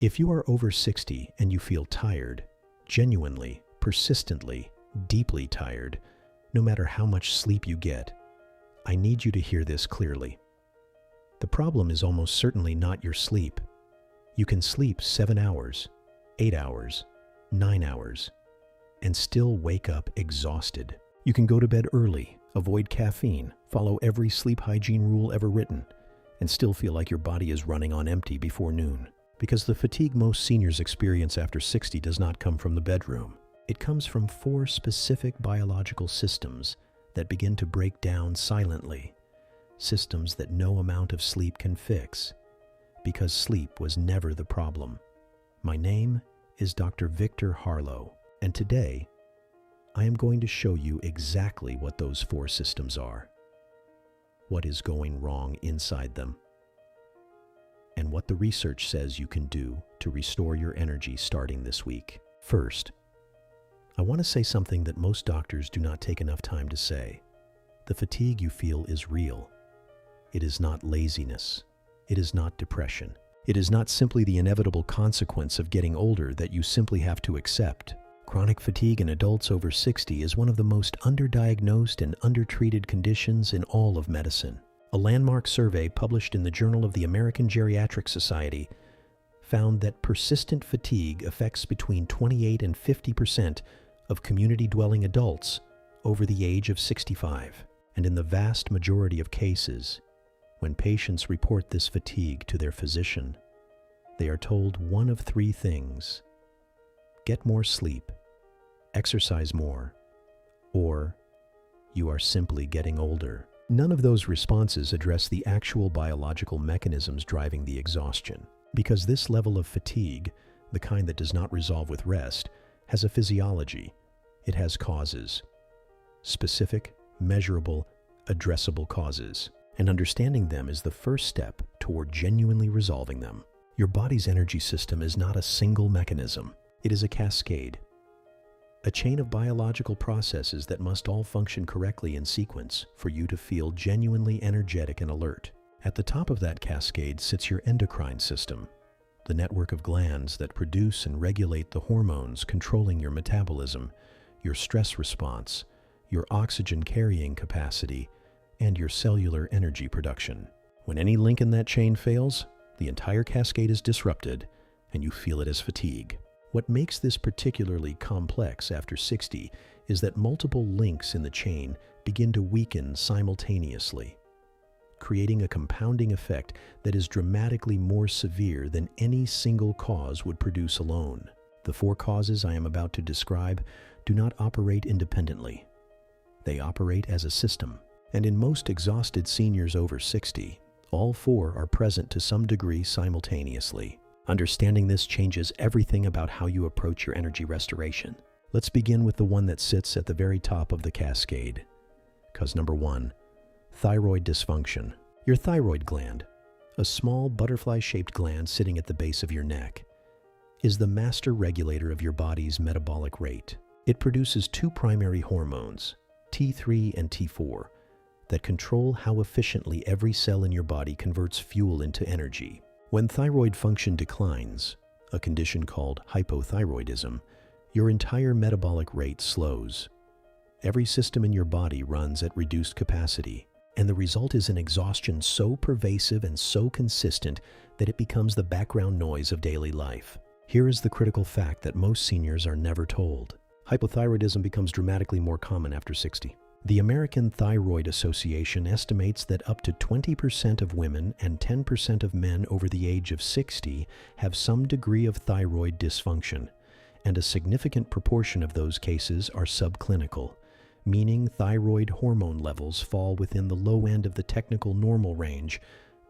If you are over 60 and you feel tired, genuinely, persistently, deeply tired, no matter how much sleep you get, I need you to hear this clearly. The problem is almost certainly not your sleep. You can sleep 7 hours, 8 hours, 9 hours, and still wake up exhausted. You can go to bed early, avoid caffeine, follow every sleep hygiene rule ever written, and still feel like your body is running on empty before noon. Because the fatigue most seniors experience after 60 does not come from the bedroom. It comes from 4 specific biological systems that begin to break down silently, systems that no amount of sleep can fix, because sleep was never the problem. My name is Dr. Victor Harlow, and today I am going to show you exactly what those 4 systems are, what is going wrong inside them, and what the research says you can do to restore your energy starting this week. First, I want to say something that most doctors do not take enough time to say. The fatigue you feel is real. It is not laziness. It is not depression. It is not simply the inevitable consequence of getting older that you simply have to accept. Chronic fatigue in adults over 60 is one of the most underdiagnosed and undertreated conditions in all of medicine. A landmark survey published in the Journal of the American Geriatric Society found that persistent fatigue affects between 28 and 50% of community-dwelling adults over the age of 65. And in the vast majority of cases, when patients report this fatigue to their physician, they are told one of 3 things: get more sleep, exercise more, or you are simply getting older. None of those responses address the actual biological mechanisms driving the exhaustion, because this level of fatigue, the kind that does not resolve with rest, has a physiology. It has causes, specific, measurable, addressable causes, and understanding them is the first step toward genuinely resolving them. Your body's energy system is not a single mechanism. It is a cascade, a chain of biological processes that must all function correctly in sequence for you to feel genuinely energetic and alert. At the top of that cascade sits your endocrine system, the network of glands that produce and regulate the hormones controlling your metabolism, your stress response, your oxygen carrying capacity, and your cellular energy production. When any link in that chain fails, the entire cascade is disrupted and you feel it as fatigue. What makes this particularly complex after 60 is that multiple links in the chain begin to weaken simultaneously, creating a compounding effect that is dramatically more severe than any single cause would produce alone. The 4 causes I am about to describe do not operate independently. They operate as a system. And in most exhausted seniors over 60, all 4 are present to some degree simultaneously. Understanding this changes everything about how you approach your energy restoration. Let's begin with the one that sits at the very top of the cascade. Cause number 1, thyroid dysfunction. Your thyroid gland, a small butterfly-shaped gland sitting at the base of your neck, is the master regulator of your body's metabolic rate. It produces 2 primary hormones, T3 and T4, that control how efficiently every cell in your body converts fuel into energy. When thyroid function declines, a condition called hypothyroidism, your entire metabolic rate slows. Every system in your body runs at reduced capacity, and the result is an exhaustion so pervasive and so consistent that it becomes the background noise of daily life. Here is the critical fact that most seniors are never told. Hypothyroidism becomes dramatically more common after 60. The American Thyroid Association estimates that up to 20% of women and 10% of men over the age of 60 have some degree of thyroid dysfunction, and a significant proportion of those cases are subclinical, meaning thyroid hormone levels fall within the low end of the technical normal range,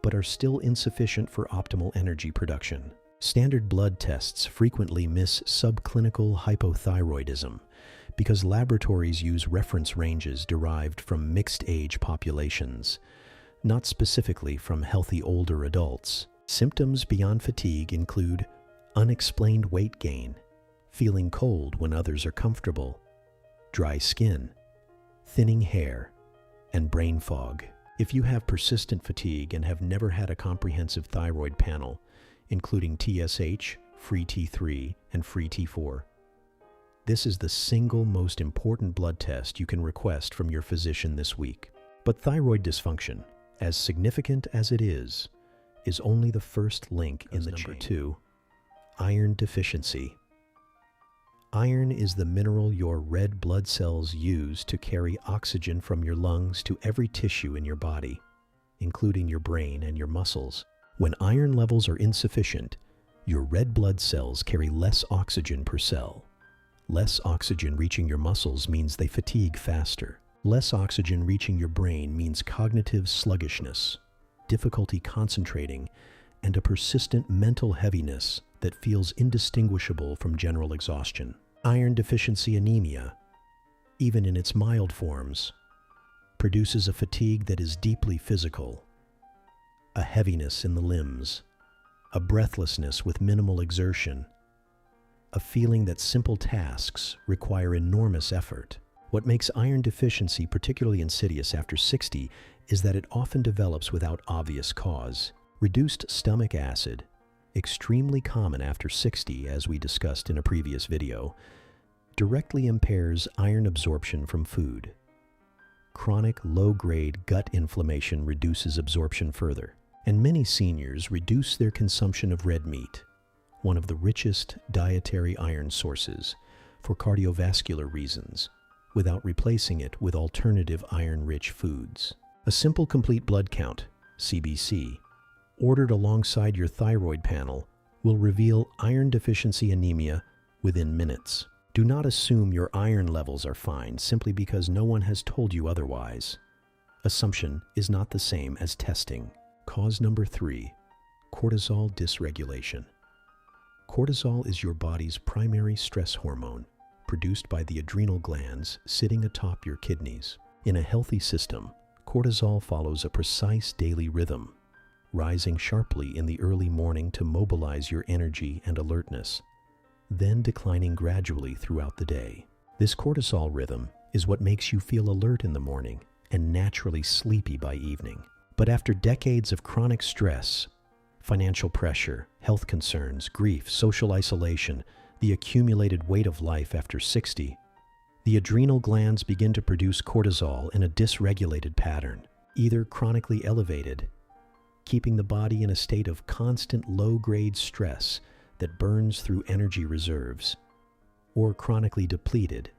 but are still insufficient for optimal energy production. Standard blood tests frequently miss subclinical hypothyroidism because laboratories use reference ranges derived from mixed-age populations, not specifically from healthy older adults. Symptoms beyond fatigue include unexplained weight gain, feeling cold when others are comfortable, dry skin, thinning hair, and brain fog. If you have persistent fatigue and have never had a comprehensive thyroid panel, including TSH, free T3, and free T4. This is the single most important blood test you can request from your physician this week. But thyroid dysfunction, as significant as it is only the first link in the chain. Number 2, iron deficiency. Iron is the mineral your red blood cells use to carry oxygen from your lungs to every tissue in your body, including your brain and your muscles. When iron levels are insufficient, your red blood cells carry less oxygen per cell. Less oxygen reaching your muscles means they fatigue faster. Less oxygen reaching your brain means cognitive sluggishness, difficulty concentrating, and a persistent mental heaviness that feels indistinguishable from general exhaustion. Iron deficiency anemia, even in its mild forms, produces a fatigue that is deeply physical, a heaviness in the limbs, a breathlessness with minimal exertion, a feeling that simple tasks require enormous effort. What makes iron deficiency particularly insidious after 60 is that it often develops without obvious cause. Reduced stomach acid, extremely common after 60 as we discussed in a previous video, directly impairs iron absorption from food. Chronic low-grade gut inflammation reduces absorption further, and many seniors reduce their consumption of red meat, one of the richest dietary iron sources, for cardiovascular reasons, without replacing it with alternative iron-rich foods. A simple complete blood count, CBC, ordered alongside your thyroid panel will reveal iron deficiency anemia within minutes. Do not assume your iron levels are fine simply because no one has told you otherwise. Assumption is not the same as testing. Cause number 3, cortisol dysregulation. Cortisol is your body's primary stress hormone, produced by the adrenal glands sitting atop your kidneys. In a healthy system, cortisol follows a precise daily rhythm, rising sharply in the early morning to mobilize your energy and alertness, then declining gradually throughout the day. This cortisol rhythm is what makes you feel alert in the morning and naturally sleepy by evening. But after decades of chronic stress, financial pressure, health concerns, grief, social isolation, the accumulated weight of life after 60, the adrenal glands begin to produce cortisol in a dysregulated pattern, either chronically elevated, keeping the body in a state of constant low-grade stress that burns through energy reserves, or chronically depleted,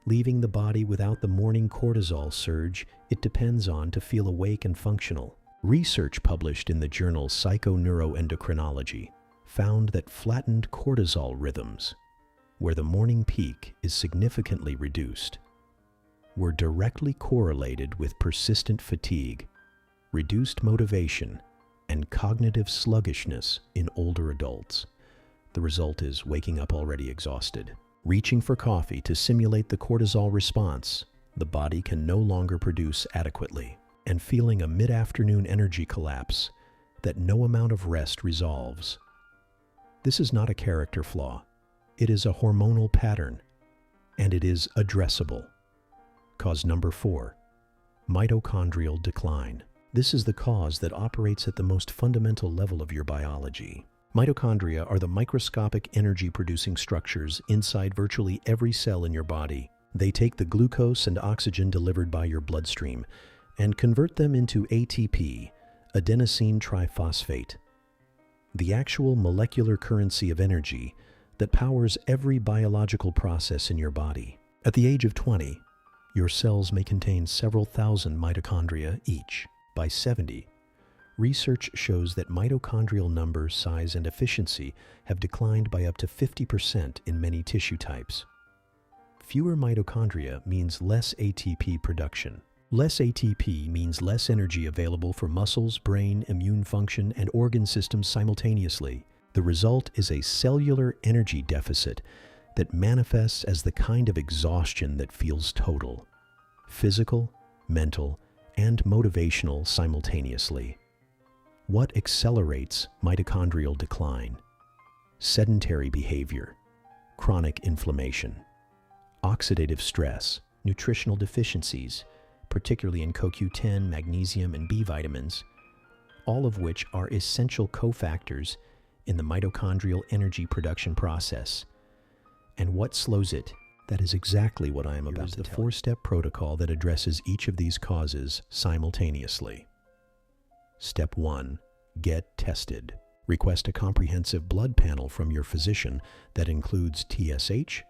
leaving the body without the morning cortisol surge it depends on to feel awake and functional. Research published in the journal Psychoneuroendocrinology found that flattened cortisol rhythms, where the morning peak is significantly reduced, were directly correlated with persistent fatigue, reduced motivation, and cognitive sluggishness in older adults. The result is waking up already exhausted. Reaching for coffee to simulate the cortisol response, the body can no longer produce adequately, and feeling a mid-afternoon energy collapse that no amount of rest resolves. This is not a character flaw. It is a hormonal pattern, and it is addressable. Cause number 4, mitochondrial decline. This is the cause that operates at the most fundamental level of your biology. Mitochondria are the microscopic energy-producing structures inside virtually every cell in your body. They take the glucose and oxygen delivered by your bloodstream and convert them into ATP, adenosine triphosphate, the actual molecular currency of energy that powers every biological process in your body. At the age of 20, your cells may contain several thousand mitochondria each. By 70, research shows that mitochondrial number, size, and efficiency have declined by up to 50% in many tissue types. Fewer mitochondria means less ATP production. Less ATP means less energy available for muscles, brain, immune function, and organ systems simultaneously. The result is a cellular energy deficit that manifests as the kind of exhaustion that feels total, physical, mental, and motivational simultaneously. What accelerates mitochondrial decline? Sedentary behavior, chronic inflammation, oxidative stress, nutritional deficiencies, particularly in CoQ10, magnesium, and B vitamins, all of which are essential cofactors in the mitochondrial energy production process. And what slows it? That is exactly what I am about to tell you. The four-step protocol that addresses each of these causes simultaneously. Step 1. Get tested. Request a comprehensive blood panel from your physician that includes TSH,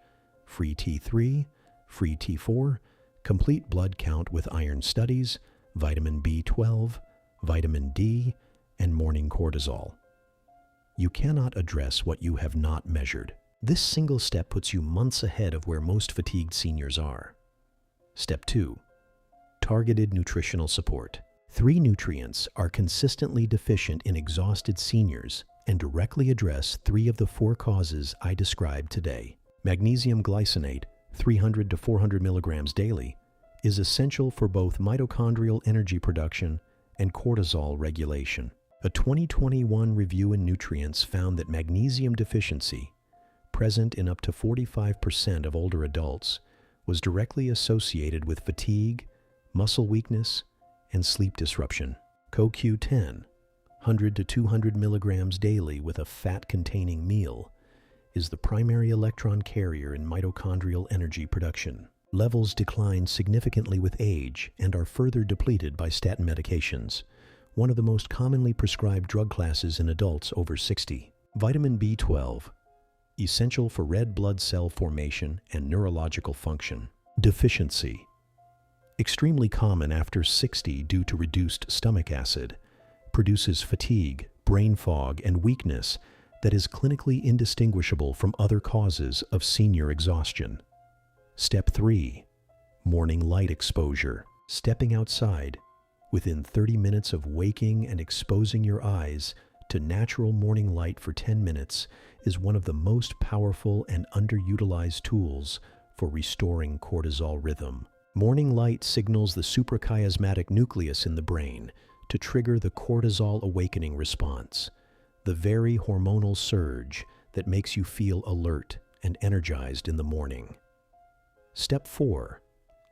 free T3, free T4, complete blood count with iron studies, vitamin B12, vitamin D, and morning cortisol. You cannot address what you have not measured. This single step puts you months ahead of where most fatigued seniors are. Step 2. Targeted nutritional support. 3 nutrients are consistently deficient in exhausted seniors and directly address 3 of the 4 causes I described today. Magnesium glycinate, 300 to 400 milligrams daily, is essential for both mitochondrial energy production and cortisol regulation. A 2021 review in Nutrients found that magnesium deficiency, present in up to 45% of older adults, was directly associated with fatigue, muscle weakness, and sleep disruption. CoQ10, 100 to 200 milligrams daily with a fat-containing meal, is the primary electron carrier in mitochondrial energy production. Levels decline significantly with age and are further depleted by statin medications, one of the most commonly prescribed drug classes in adults over 60. Vitamin B12, essential for red blood cell formation and neurological function. Deficiency, extremely common after 60 due to reduced stomach acid, produces fatigue, brain fog, and weakness that is clinically indistinguishable from other causes of senior exhaustion. Step 3. Morning light exposure. Stepping outside within 30 minutes of waking and exposing your eyes to natural morning light for 10 minutes is one of the most powerful and underutilized tools for restoring cortisol rhythm. Morning light signals the suprachiasmatic nucleus in the brain to trigger the cortisol awakening response, the very hormonal surge that makes you feel alert and energized in the morning. Step 4.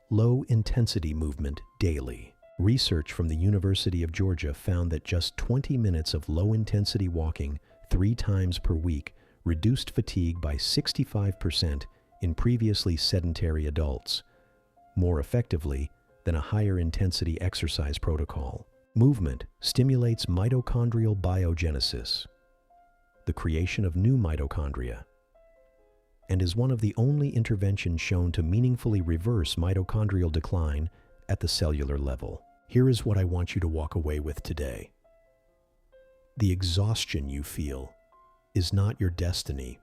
Low-intensity movement daily. Research from the University of Georgia found that just 20 minutes of low-intensity walking 3 times per week reduced fatigue by 65% in previously sedentary adults, more effectively than a higher-intensity exercise protocol. Movement stimulates mitochondrial biogenesis, the creation of new mitochondria, and is one of the only interventions shown to meaningfully reverse mitochondrial decline at the cellular level. Here is what I want you to walk away with today. The exhaustion you feel is not your destiny.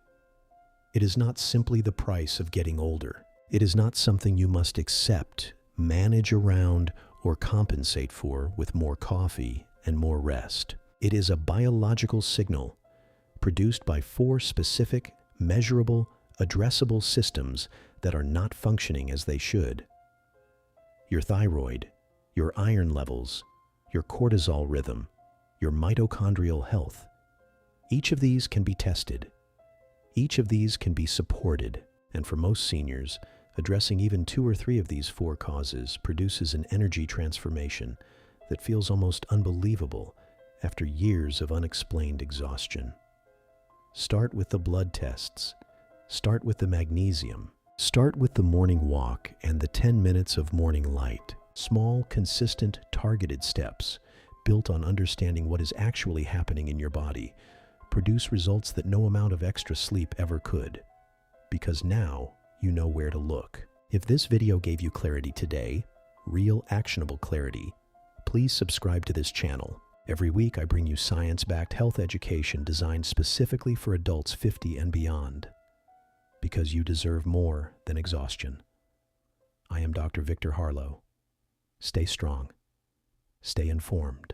It is not simply the price of getting older. It is not something you must accept, manage around, or compensate for with more coffee and more rest. It is a biological signal produced by 4 specific, measurable, addressable systems that are not functioning as they should. Your thyroid, your iron levels, your cortisol rhythm, your mitochondrial health. Each of these can be tested. Each of these can be supported, and for most seniors, addressing even 2 or 3 of these 4 causes produces an energy transformation that feels almost unbelievable after years of unexplained exhaustion. Start with the blood tests. Start with the magnesium. Start with the morning walk and the 10 minutes of morning light. Small, consistent, targeted steps built on understanding what is actually happening in your body produce results that no amount of extra sleep ever could, because now you know where to look. If this video gave you clarity today, real actionable clarity, please subscribe to this channel. Every week I bring you science-backed health education designed specifically for adults 50 and beyond, because you deserve more than exhaustion. I am Dr. Victor Harlow. Stay strong. Stay informed.